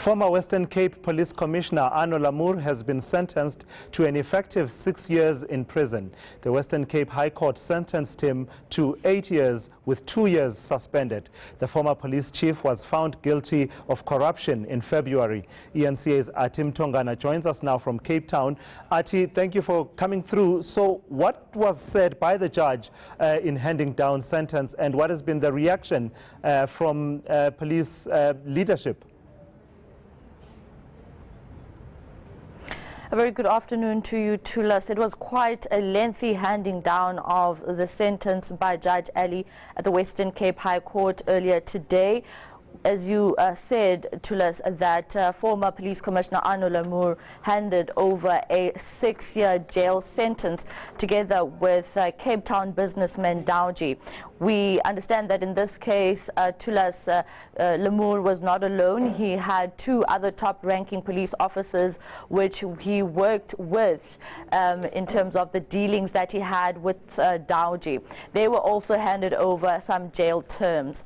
Former Western Cape Police Commissioner Arno Lamoer has been sentenced to an effective 6 years in prison. The Western Cape High Court sentenced him to 8 years with 2 years suspended. The former police chief was found guilty of corruption in February. eNCA's Athi Mtongana joins us now from Cape Town. Athi, thank you for coming through. So what was said by the judge in handing down sentence, and what has been the reaction from police leadership? A very good afternoon to you, Tulas. It was quite a lengthy handing down of the sentence by Judge Ali at the Western Cape High Court earlier today. As you said, Tulas, that former Police Commissioner Arno Lamoer handed over a 6-year jail sentence together with Cape Town businessman Dowji. We understand that in this case, Tulas, Lamoer was not alone. He had 2 other top-ranking police officers which he worked with in terms of the dealings that he had with Dowji. They were also handed over some jail terms.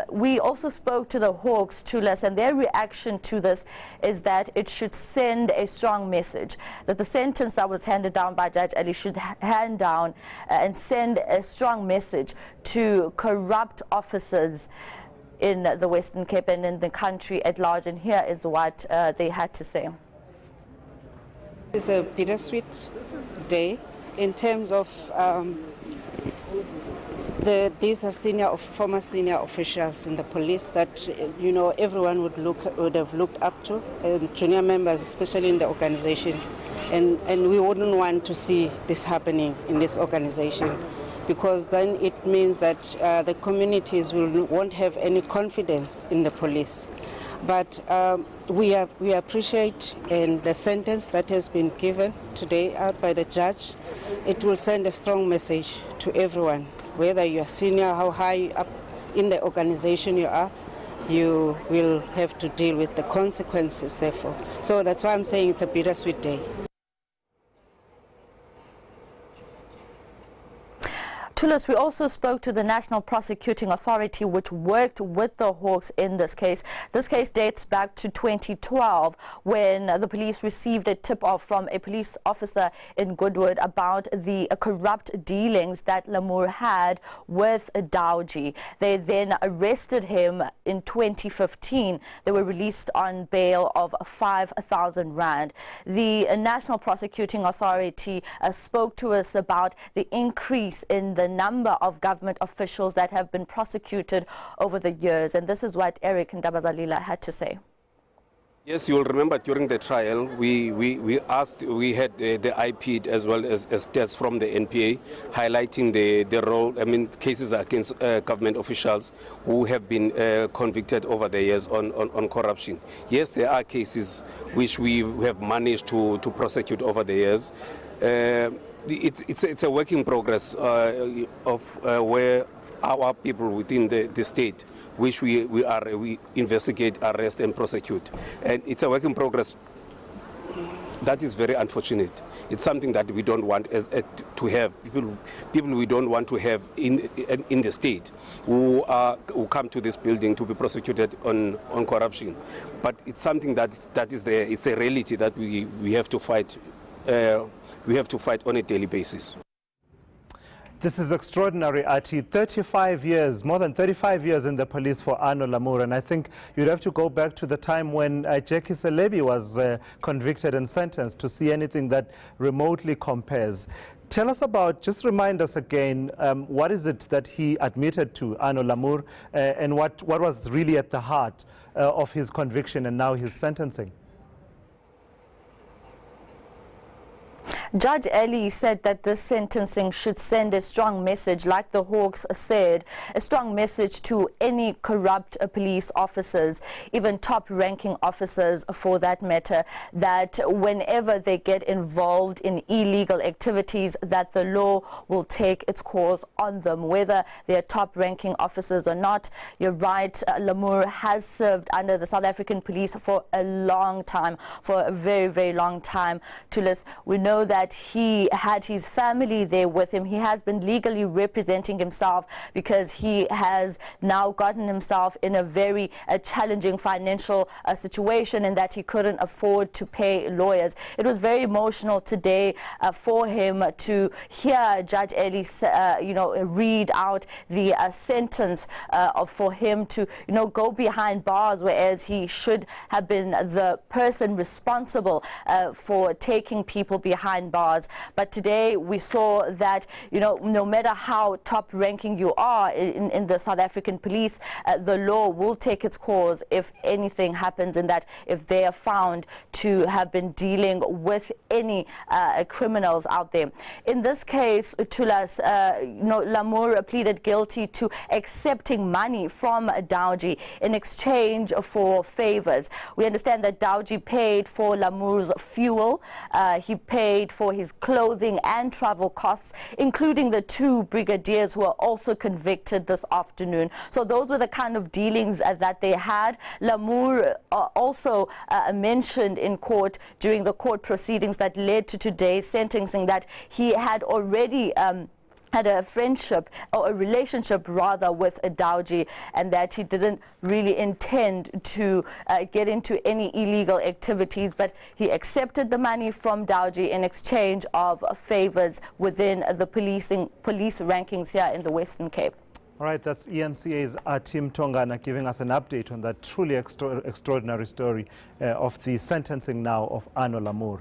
We also spoke to the Hawks, Tulas, and their reaction to this is that it should send a strong message, that the sentence that was handed down by Judge Ali should hand down and send a strong message to corrupt officers in the Western Cape and in the country at large. And here is what they had to say. It's a bittersweet day in terms of these are former senior officials in the police that everyone would have looked up to, and junior members, especially in the organization, and we wouldn't want to see this happening in this organization, because then it means that the communities won't have any confidence in the police. But we appreciate the sentence that has been given today out by the judge. It will send a strong message to everyone, whether you are senior, how high up in the organization you are, you will have to deal with the consequences, therefore. So that's why I'm saying it's a bittersweet day. Tulas, we also spoke to the National Prosecuting Authority, which worked with the Hawks in this case. This case dates back to 2012, when the police received a tip-off from a police officer in Goodwood about the corrupt dealings that Lamoer had with Dowji. They then arrested him in 2015. They were released on bail of 5,000 rand. The National Prosecuting Authority spoke to us about the increase in the number of government officials that have been prosecuted over the years, and this is what Eric Ndabazalila had to say. Yes, you will remember during the trial we had the IP as well as stats from the NPA highlighting the role, cases against government officials who have been convicted over the years on corruption. Yes, there are cases which we have managed to prosecute over the years. It's a work in progress of where our people within the state, which we investigate, arrest and prosecute. And it's a work in progress. That is very unfortunate. It's something that we don't want to have. People we don't want to have in the state who come to this building to be prosecuted on corruption. But it's something that is there. It's a reality that we have to fight. We have to fight on a daily basis. This is extraordinary, Athi. 35 years, more than 35 years in the police for Arno Lamoer, and I think you'd have to go back to the time when Jackie Selebi was convicted and sentenced to see anything that remotely compares. Tell us about, just remind us again, what is it that he admitted to, Arno Lamoer, and what was really at the heart of his conviction and now his sentencing? Judge Ali said that this sentencing should send a strong message, like the Hawks said, a strong message to any corrupt police officers, even top-ranking officers for that matter, that whenever they get involved in illegal activities, that the law will take its course on them, whether they're top-ranking officers or not. You're right, Lamoer has served under the South African police for a long time, for a very, very long time. Tulas, we know that that he had his family there with him. He has been legally representing himself because he has now gotten himself in a very challenging financial situation, and that he couldn't afford to pay lawyers. It was very emotional today for him to hear Judge Eli, read out the sentence for him to, go behind bars, whereas he should have been the person responsible for taking people behind bars. But today we saw that, no matter how top-ranking you are in the South African police, the law will take its course if anything happens, and that if they are found to have been dealing with any criminals out there. In this case, Tulas, Lamoer pleaded guilty to accepting money from Dowji in exchange for favors. We understand that Dowji paid for Lamoer's fuel, he paid for his clothing and travel costs, including the 2 brigadiers who were also convicted this afternoon. So those were the kind of dealings that they had. Lamoer also mentioned in court during the court proceedings that led to today's sentencing that he had already had a friendship or a relationship rather with Dowji, and that he didn't really intend to get into any illegal activities, but he accepted the money from Dowji in exchange of favors within the police rankings here in the Western Cape. All right, that's eNCA's Athi Mtongana giving us an update on that truly extraordinary story of the sentencing now of Arno Lamoer.